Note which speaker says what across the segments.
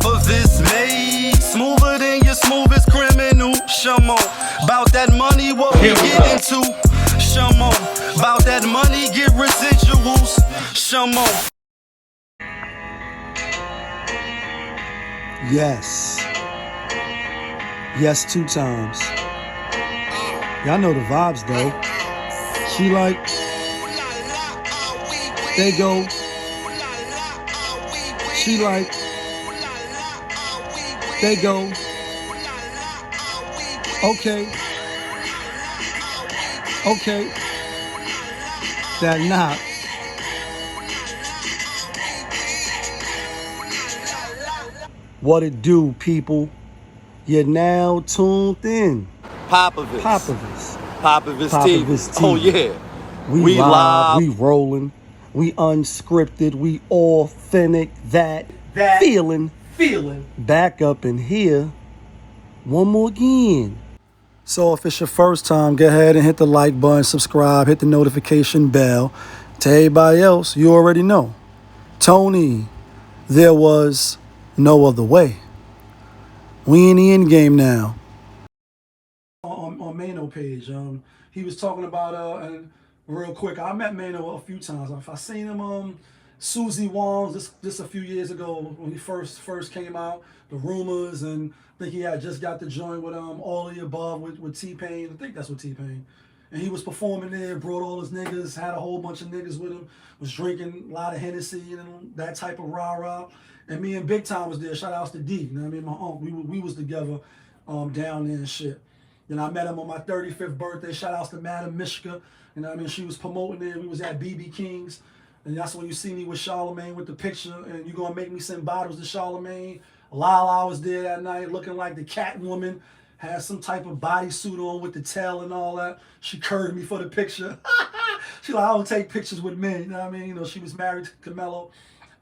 Speaker 1: of is made. Smoother than your smoothest criminal. Shamo. About that money, what we get into. Shamo. About that money, get residuals. Shamo.
Speaker 2: Yes. Yes, 2 times. Y'all know the vibes though. She like, they go. She like, they go. Okay. Okay. That knock. What it do, people? You're now tuned in.
Speaker 1: Popovich.
Speaker 2: Popovich.
Speaker 1: Popovich
Speaker 2: Popovich
Speaker 1: TV.
Speaker 2: TV.
Speaker 1: Oh yeah.
Speaker 2: We live, we rolling, we unscripted, we authentic, that feeling back up in here one more again. So if it's your first time, go ahead and hit the like button, subscribe, hit the notification bell. To everybody else, you already know. Tony, there was no other way. We in the end game now. On Mano page, he was talking about and real quick. I met Mano a few times. I seen him Susie Wong's this a few years ago when he first came out. The rumors, and I think he had just got the joint with All of the Above with T-Pain. I think that's with T-Pain. And he was performing there, brought all his niggas, had a whole bunch of niggas with him, was drinking a lot of Hennessy and that type of rah-rah. And me and Big Time was there. Shout outs to D. You know what I mean? My uncle, we was together down there and shit. Then I met him on my 35th birthday. Shout outs to Madam Mishka. You know what I mean? She was promoting it. We was at BB King's. And that's when you see me with Charlamagne with the picture. And you're going to make me send bottles to Charlamagne. Lala was there that night looking like the Catwoman. Had some type of bodysuit on with the tail and all that. She curved me for the picture. She like, I don't take pictures with men. You know what I mean? You know, she was married to Camelo.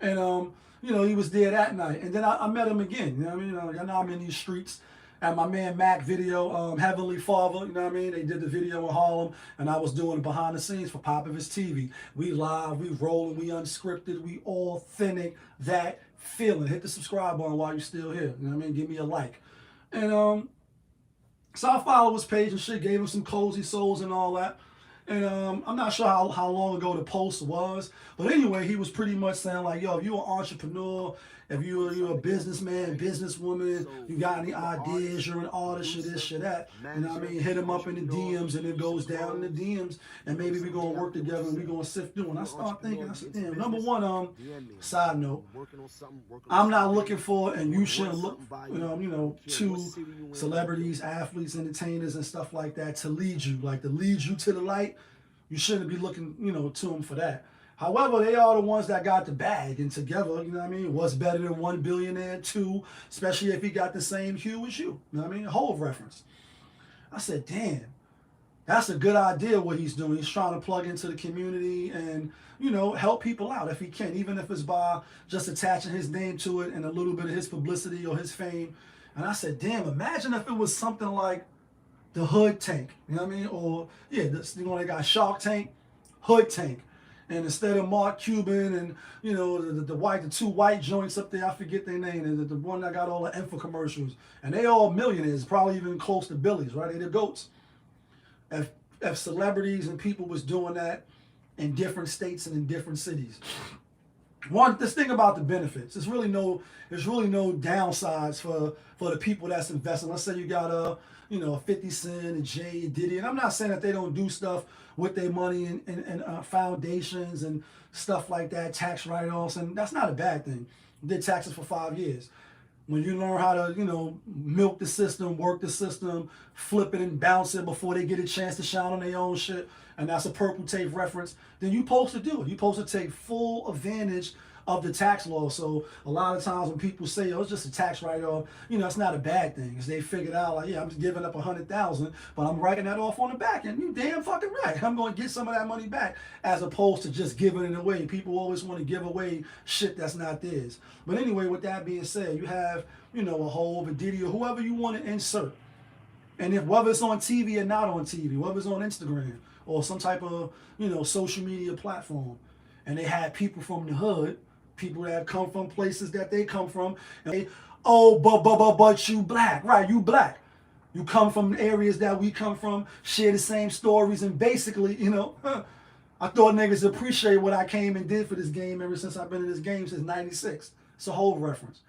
Speaker 2: And, you know, he was there that night. And then I met him again. You know what I mean? I know I'm in these streets. At my man Mac video, Heavenly Father, you know what I mean? They did the video in Harlem, and I was doing behind the scenes for Popovich TV. We live, we rolling, we unscripted, we authentic, that feeling. Hit the subscribe button while you're still here. You know what I mean? Give me a like. And so I followed his page and shit, gave him some cozy souls and all that. And I'm not sure how long ago the post was, but anyway, he was pretty much saying like, yo, if you're an entrepreneur, if you're a businessman, businesswoman, you got any ideas, you're an artist, you're this, you're that, you know what I mean? Hit him up in the DMs, and it goes down in the DMs, and maybe we're going to work together and we're going to sift through. And I start thinking, I said, damn, number one, side note, I'm not looking for, and you shouldn't look, you know, to celebrities, athletes, entertainers, and stuff like that to lead you, like to lead you to the light. You shouldn't be looking, you know, to them for that. However, they are the ones that got the bag, and together, you know what I mean? What's better than one billionaire, two, especially if he got the same hue as you. You know what I mean? A whole reference. I said, damn, that's a good idea what he's doing. He's trying to plug into the community and, you know, help people out if he can, even if it's by just attaching his name to it and a little bit of his publicity or his fame. And I said, damn, imagine if it was something like the Hood Tank, you know what I mean? Or, yeah, you know, they got Shark Tank, Hood Tank. And instead of Mark Cuban and, you know, the two white joints up there, I forget their name, and the one that got all the infomercials. And they all millionaires, probably even close to Billies, right? They the GOATs. If celebrities and people was doing that in different states and in different cities. This thing about the benefits, there's really no downsides for the people that's investing. Let's say you got you know, 50 Cent and Jay and Diddy, and I'm not saying that they don't do stuff with their money and foundations and stuff like that, tax write-offs, and that's not a bad thing. Did taxes for 5 years. When you learn how to, you know, milk the system, work the system, flip it and bounce it before they get a chance to shine on their own shit, and that's a Purple Tape reference, then you're supposed to do it. You're supposed to take full advantage of the tax law. So a lot of times when people say, oh, it's just a tax write-off, you know, it's not a bad thing. Because they figured out, like, yeah, I'm just giving up $100,000, but I'm writing that off on the back end. You damn fucking right. I'm going to get some of that money back, as opposed to just giving it away. People always want to give away shit that's not theirs. But anyway, with that being said, you have, you know, a Hov, a Diddy, or whoever you want to insert. And if whether it's on TV or not on TV, whether it's on Instagram or some type of, you know, social media platform, and they had people from the hood people that come from places that they come from. And they, oh, but you black, right? You black. You come from areas that we come from, share the same stories, and basically, you know, I thought niggas appreciate what I came and did for this game ever since I've been in this game since '96. It's a whole reference.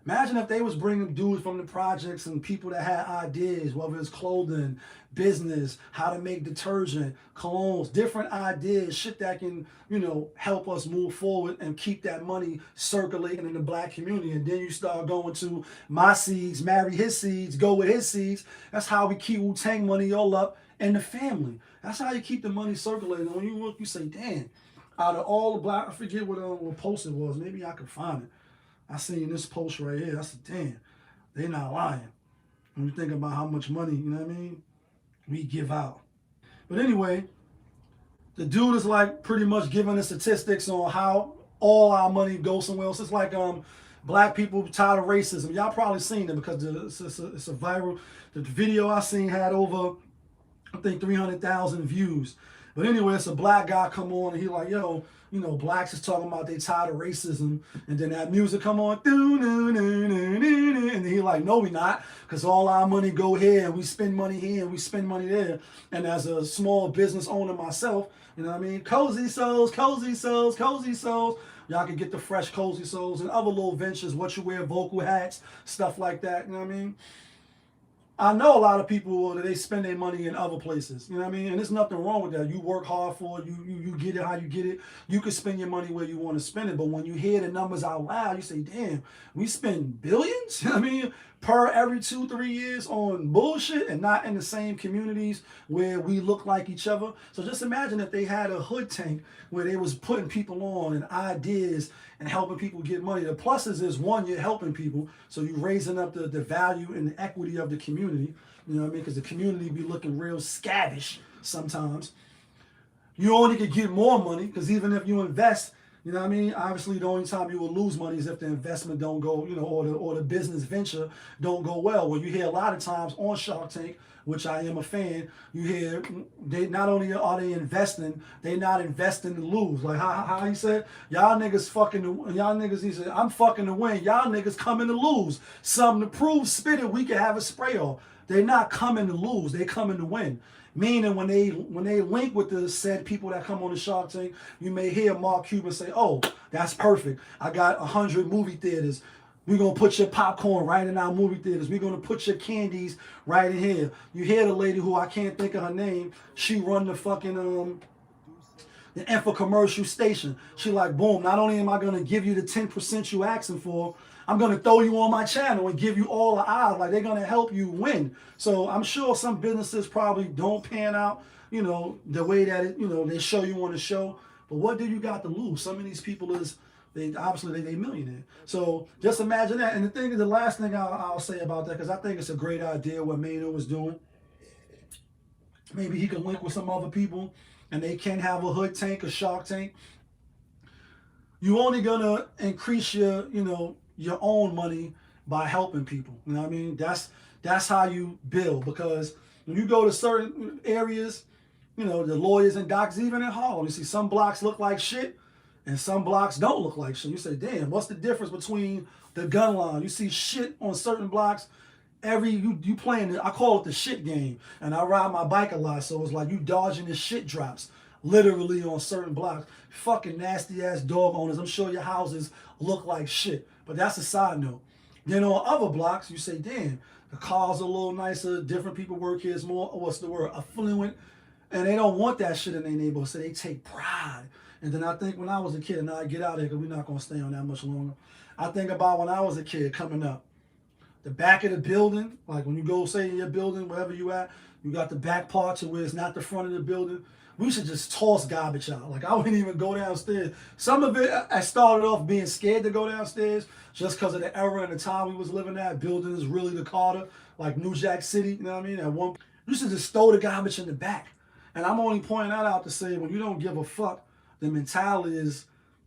Speaker 2: Imagine if they was bringing dudes from the projects and people that had ideas, whether it's clothing, business, how to make detergent, colognes, different ideas, shit that can, you know, help us move forward and keep that money circulating in the black community. And then you start going to my seeds, marry his seeds, go with his seeds. That's how we keep Wu-Tang money all up in the family. That's how you keep the money circulating. When you look, you say, damn, out of all the black, I forget what post it was. Maybe I could find it. I seen this post right here. I said, damn, they not lying. When you think about how much money, you know what I mean, we give out. But anyway, the dude is like pretty much giving the statistics on how all our money goes somewhere else. It's like black people tired of racism. Y'all probably seen it because it's a viral. The video I seen had over, I think, 300,000 views. But anyway, it's a black guy come on and he like, yo, you know, blacks is talking about they tired of racism, and then that music come on, and he like, no, we not, because all our money go here, and we spend money here, and we spend money there. And as a small business owner myself, you know what I mean, cozy souls, cozy souls, cozy souls. Y'all can get the fresh cozy souls and other little ventures, what you wear, vocal hats, stuff like that, you know what I mean? I know a lot of people that they spend their money in other places, you know what I mean? And there's nothing wrong with that. You work hard for it, you get it how you get it. You can spend your money where you want to spend it, but when you hear the numbers out loud, you say, damn, we spend billions, you know what I mean, per every 2-3 years on bullshit and not in the same communities where we look like each other. So just imagine if they had a hood tank where they was putting people on and ideas and helping people get money. The pluses is, one, you're helping people, so you're raising up the value and the equity of the community, you know what I mean, because the community be looking real scabish sometimes. You only could get more money, because even if you invest, you know what I mean, obviously the only time you will lose money is if the investment don't go, you know, or the business venture don't go well. Well, you hear a lot of times on Shark Tank, which I am a fan, you hear they not only are they investing, they not investing to lose. Like how he said, y'all niggas fucking, y'all niggas, he said, I'm fucking to win, y'all niggas coming to lose. Something to prove, spit it, we can have a spray off. They're not coming to lose, they coming to win. Meaning when they link with the said people that come on the Shark Tank, you may hear Mark Cuban say, oh, that's perfect. I got 100 movie theaters. We're going to put your popcorn right in our movie theaters. We're going to put your candies right in here. You hear the lady who I can't think of her name. She run the fucking the infomercial station. She like, boom, not only am I going to give you the 10% you asking for, I'm going to throw you on my channel and give you all the odds. Like, they're going to help you win. So I'm sure some businesses probably don't pan out, you know, the way that, it, you know, they show you on the show. But what do you got to lose? Some of these people is, they obviously they millionaire. So just imagine that. And the thing is, the last thing I'll say about that, because I think it's a great idea what Maynard was doing. Maybe he can link with some other people and they can have a hood tank, a Shark Tank. You only gonna increase your, you know, your own money by helping people. You know what I mean? That's how you build, because when you go to certain areas, you know, the lawyers and doctors, even in Harlem, you see some blocks look like shit and some blocks don't look like shit. You say, damn, what's the difference between the gun line? You see shit on certain blocks. You playing it, I call it the shit game, and I ride my bike a lot, so it's like you dodging the shit drops literally on certain blocks. Fucking nasty ass dog owners, I'm sure your houses look like shit, but that's a side note. Then on other blocks, you say, damn, the cars are a little nicer, different people work here, it's more, what's the word, affluent, and they don't want that shit in their neighborhood, so they take pride. And then I think when I was a kid, and I get out of here because we're not going to stay on that much longer, I think about when I was a kid coming up. The back of the building, like when you go, say, in your building, wherever you at, you got the back part to where it's not the front of the building. We should just toss garbage out. Like, I wouldn't even go downstairs. Some of it, I started off being scared to go downstairs just because of the era and the time we was living at. Building is really the Carter, like New Jack City, you know what I mean? At one, you should just throw the garbage in the back. And I'm only pointing that out to say, when you don't give a fuck, the mentality is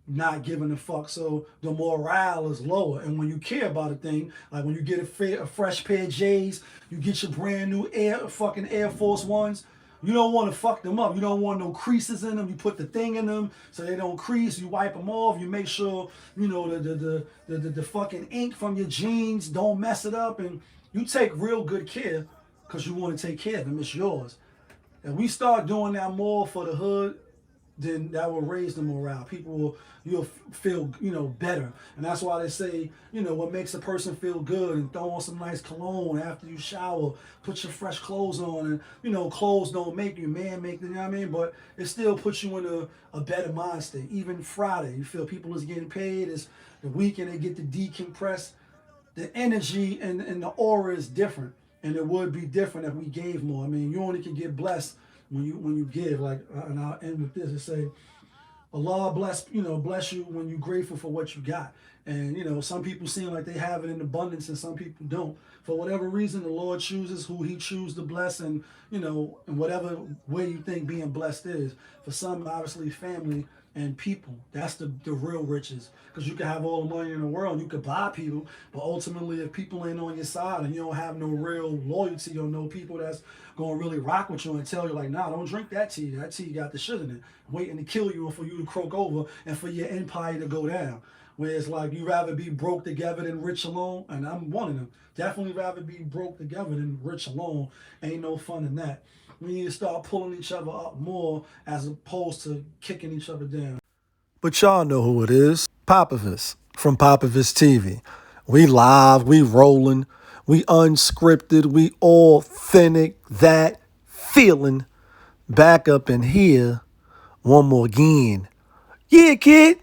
Speaker 2: not giving a fuck, so the morale is lower. And when you care about a thing, like when you get a fresh pair of J's, you get your brand new Air Force Ones, You don't want to fuck them up. You don't want no creases in them. You put the thing in them so they don't crease. You wipe them off. You make sure, you know, the fucking ink from your jeans don't mess it up. And you take real good care because you want to take care of them. It's yours. And we start doing that more for the hood, then that will raise the morale. People will, you'll feel, you know, better. And that's why they say, you know, what makes a person feel good, and throw on some nice cologne after you shower, put your fresh clothes on. And, you know, clothes don't make you, man make, you know what I mean? But it still puts you in a better mind state. Even Friday, you feel people is getting paid. It's the weekend, they get to decompress. The energy and the aura is different. And it would be different if we gave more. I mean, you only can get blessed when you give. Like, and I'll end with this and say, Allah bless, you know, bless you when you're grateful for what you got. And, you know, some people seem like they have it in abundance and some people don't. For whatever reason, the Lord chooses who he chooses to bless, and, you know, in whatever way you think being blessed is. For some, obviously, family and people. That's the real riches. Because you can have all the money in the world, you could buy people, but ultimately, if people ain't on your side and you don't have no real loyalty or no people that's going to really rock with you and tell you, like, nah, don't drink that tea. That tea got the shit in it. Waiting to kill you and for you to croak over and for your empire to go down. Whereas, like, you rather be broke together than rich alone, and I'm one of them. Definitely rather be broke together than rich alone. Ain't no fun in that. We need to start pulling each other up more as opposed to kicking each other down. But y'all know who it is. Popovus from Popovus TV. We live, we rolling, we unscripted, we authentic, that feeling. Back up in here one more again. Yeah, kid.